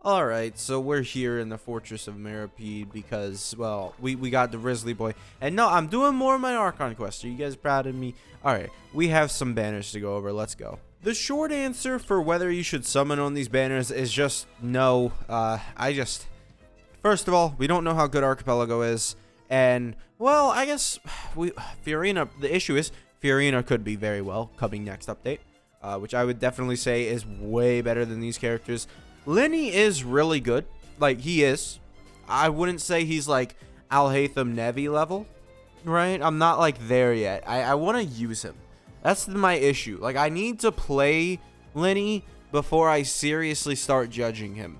Alright, so we're here in the Fortress of Meripede because, well, we got the Grizzly Boy. And no, I'm doing more of my Archon quest. Are you guys proud of me? Alright, we have some banners to go over. Let's go. The short answer for whether you should summon on these banners is just no. First of all, we don't know how good Archipelago is. And, well, I guess Fiorina, the issue is Fiorina could be very well coming next update. Which I would definitely say is way better than these characters. Lyney is really good. Like, he is. I wouldn't say he's like Alhaitham Nevi level, right? I'm not like there yet. I want to use him. That's my issue. Like, I need to play Lyney before I seriously start judging him.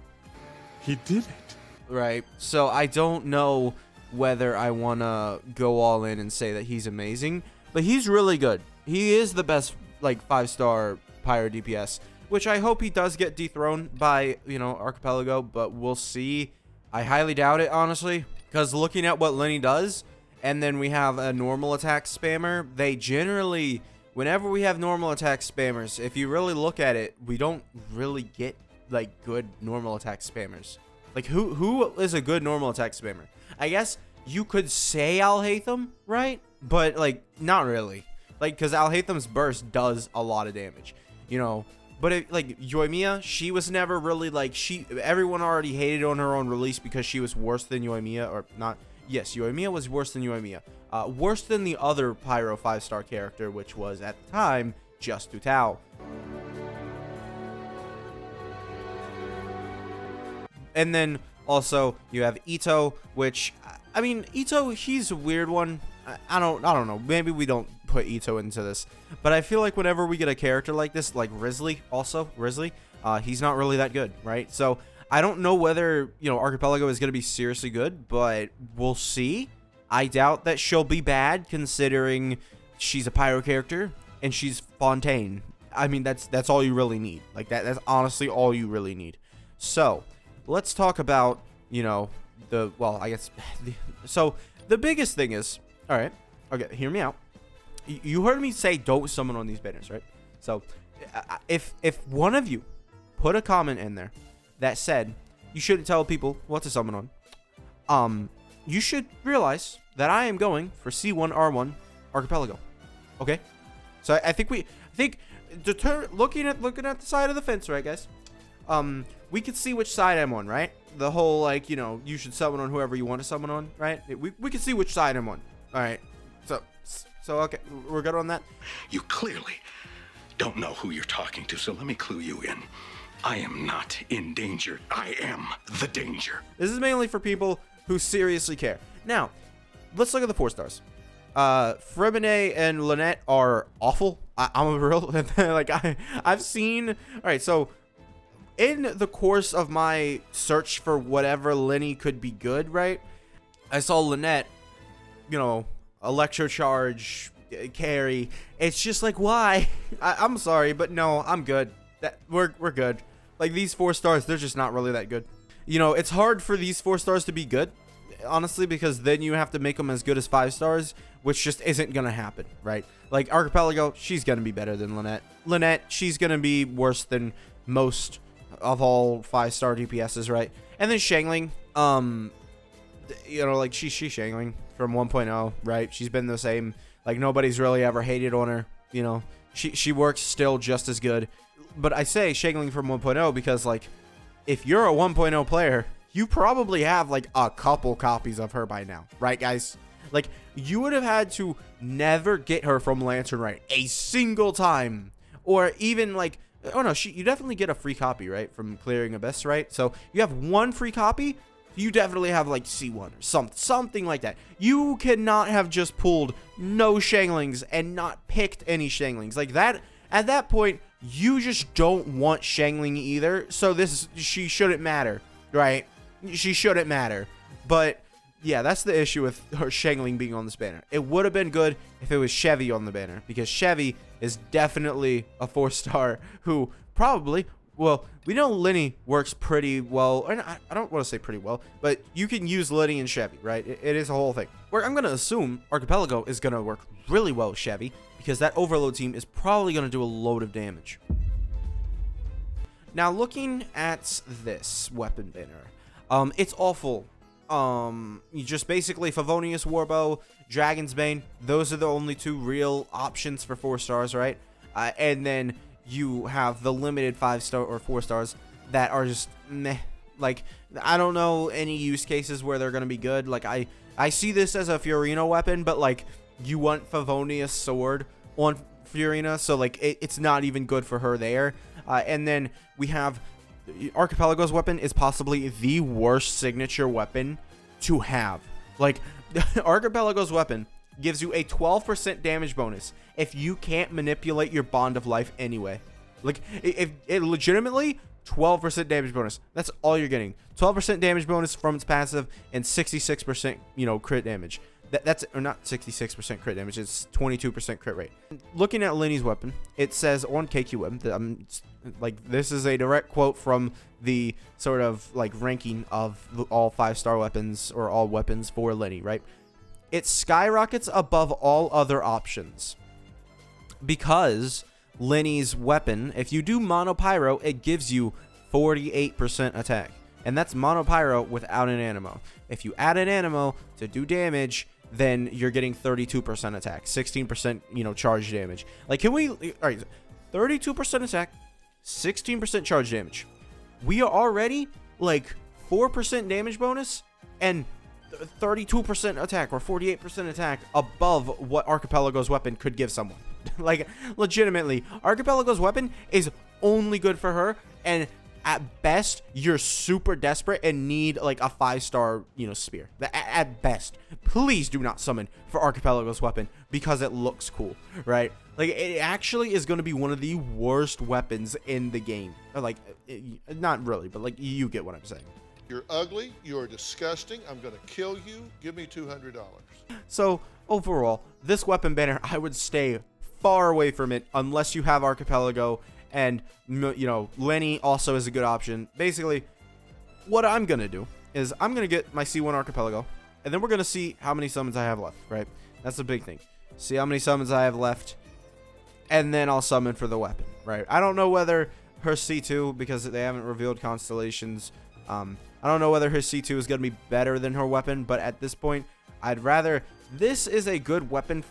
He did it. Right? So I don't know whether I want to go all in and say that he's amazing, but he's really good. He is the best, like, 5-star Pyro DPS. Which I hope he does get dethroned by, you know, Archipelago, but we'll see. I highly doubt it, honestly, because looking at what Lyney does, and then we have a normal attack spammer, they generally, whenever we have normal attack spammers, if you really look at it, we don't really get, like, good normal attack spammers. Like, who is a good normal attack spammer? I guess you could say Alhaitham, right? But, like, not really. Like, because Alhaitham's burst does a lot of damage, you know. But like Yoimiya, she was never really like everyone already hated on her on release because she was worse than Yoimiya, or not. Yes, Yoimiya was worse than Yoimiya. Worse than the other Pyro 5-star character, which was at the time just Tutao. And then also you have Ito, which I mean Ito, he's a weird one. I don't know. Maybe we don't put Ito into this, but I feel like whenever we get a character like this, like Grizzly, he's not really that good, right? So I don't know whether, you know, Archipelago is going to be seriously good, but we'll see. I doubt that she'll be bad considering she's a Pyro character and she's Fontaine. I mean, that's all you really need. Like that's honestly all you really need. So let's talk about, you know, the biggest thing is, all right, okay, hear me out. You heard me say don't summon on these banners, right? So if one of you put a comment in there that said you shouldn't tell people what to summon on, you should realize that I am going for C1R1 Archipelago. Okay? So I think looking at the side of the fence, right, guys? We could see which side I'm on, right? The whole, like, you know, you should summon on whoever you want to summon on, right? We can see which side I'm on. All right. So okay, we're good on that. You clearly don't know who you're talking to, so let me clue you in. I am not in danger. I am the danger. This is mainly for people who seriously care. Now, let's look at the 4 stars. Freminet and Lynette are awful. I'm a real like I've seen. All right, so in the course of my search for whatever Lyney could be good, right? I saw Lynette, you know, electrocharge, carry. It's just like, why? I'm sorry, but no, I'm good. We're good. Like, these 4 stars, they're just not really that good. You know, it's hard for these 4 stars to be good, honestly, because then you have to make them as good as 5 stars, which just isn't gonna happen, right? Like, Archipelago, she's gonna be better than Lynette. Lynette, she's gonna be worse than most of all 5-star DPSs, right? And then Xiangling, you know, like, she's Xiangling from 1.0, right? She's been the same. Like, nobody's really ever hated on her, you know. She works still just as good. But I say Xiangling from 1.0 because, like, if you're a 1.0 player, you probably have, like, a couple copies of her by now, right, guys? Like, you would have had to never get her from Lantern Rite a single time. Or even, like, oh no, you definitely get a free copy, right, from clearing Abyss, right? So you have 1 free copy. You definitely have, like, C1 or something like that. You cannot have just pulled no Xianglings and not picked any Xianglings. Like, that, at that point, you just don't want Xiangling either. So she shouldn't matter, right? She shouldn't matter. But, yeah, that's the issue with her Xiangling being on this banner. It would have been good if it was Chevy on the banner, because Chevy is definitely a 4-star who probably... Well, we know Lyney works pretty well. I don't want to say pretty well, but you can use Lyney and Chevy, right? It is a whole thing. Where I'm going to assume Archipelago is going to work really well with Chevy, because that overload team is probably going to do a load of damage. Now, looking at this weapon banner, it's awful. You just basically Favonius Warbow, Dragon's Bane. Those are the only 2 real options for 4 stars, right? And then you have the limited 5-star or 4 stars that are just meh. Like, I don't know any use cases where they're gonna be good. Like, I see this as a Fiorina weapon, but like, you want Favonius Sword on Fiorina, so like it's not even good for her there. And then we have Archipelago's weapon is possibly the worst signature weapon to have. Like, Archipelago's weapon gives you a 12% damage bonus if you can't manipulate your Bond of Life anyway. Like, if it legitimately 12% damage bonus, that's all you're getting. 12% damage bonus from its passive and 66%, you know, crit damage. That's, or not 66% crit damage, it's 22% crit rate. Looking at Lyney's weapon, it says on KQM that like, this is a direct quote from the sort of like ranking of all 5-star weapons or all weapons for Lyney, right? It skyrockets above all other options because Lyney's weapon, if you do mono pyro, it gives you 48% attack, and that's mono pyro without an animo. If you add an animo to do damage, then you're getting 32% attack, 16%, you know, charge damage. Like, can we, all right, 32% attack, 16% charge damage. We are already like 4% damage bonus and 32% attack or 48% attack above what Archipelago's weapon could give someone. Like, legitimately, Archipelago's weapon is only good for her, and at best, you're super desperate and need like a 5-star, you know, spear. At best, please do not summon for Archipelago's weapon because it looks cool, right? Like, it actually is going to be one of the worst weapons in the game. Or like, not really, but like, you get what I'm saying. You're ugly. You're disgusting. I'm going to kill you. Give me $200. So overall, this weapon banner, I would stay far away from it unless you have Archipelago. And, you know, Lyney also is a good option. Basically, what I'm going to do is I'm going to get my C1 Archipelago, and then we're going to see how many summons I have left, right? That's the big thing. See how many summons I have left, and then I'll summon for the weapon, right? I don't know whether her C2, because they haven't revealed constellations, I don't know whether her C2 is going to be better than her weapon, but at this point, I'd rather... This is a good weapon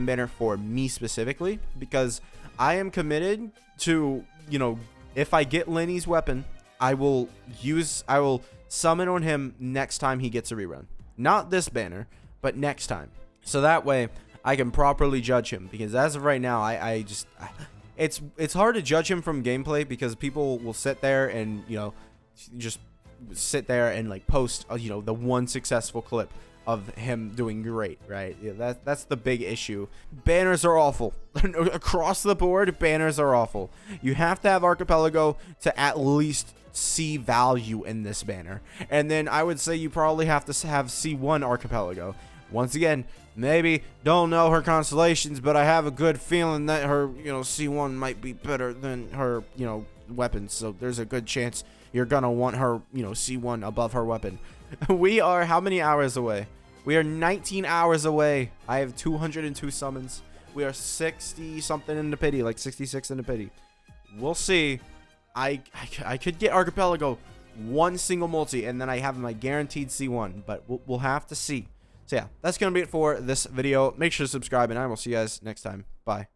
banner for me specifically, because I am committed to, you know, if I get Lyney's weapon, I will summon on him next time he gets a rerun. Not this banner, but next time. So that way I can properly judge him, because as of right now, it's hard to judge him from gameplay because people will sit there and, you know, just sit there and like post, you know, the one successful clip of him doing great, right? Yeah, that's the big issue. Banners are awful. Across the board, banners are awful. You have to have Archipelago to at least see value in this banner. And then I would say you probably have to have C1 Archipelago. Once again, maybe don't know her constellations, but I have a good feeling that her, you know, C1 might be better than her, you know, weapons. So there's a good chance you're gonna want her, you know, C1 above her weapon. We are how many hours away? We are 19 hours away. I have 202 summons. We are 60 something in the pity, like 66 in the pity. We'll see. I could get Archipelago one single multi, and then I have my guaranteed C1, but we'll have to see. So yeah, that's gonna be it for this video. Make sure to subscribe, and I will see you guys next time. Bye.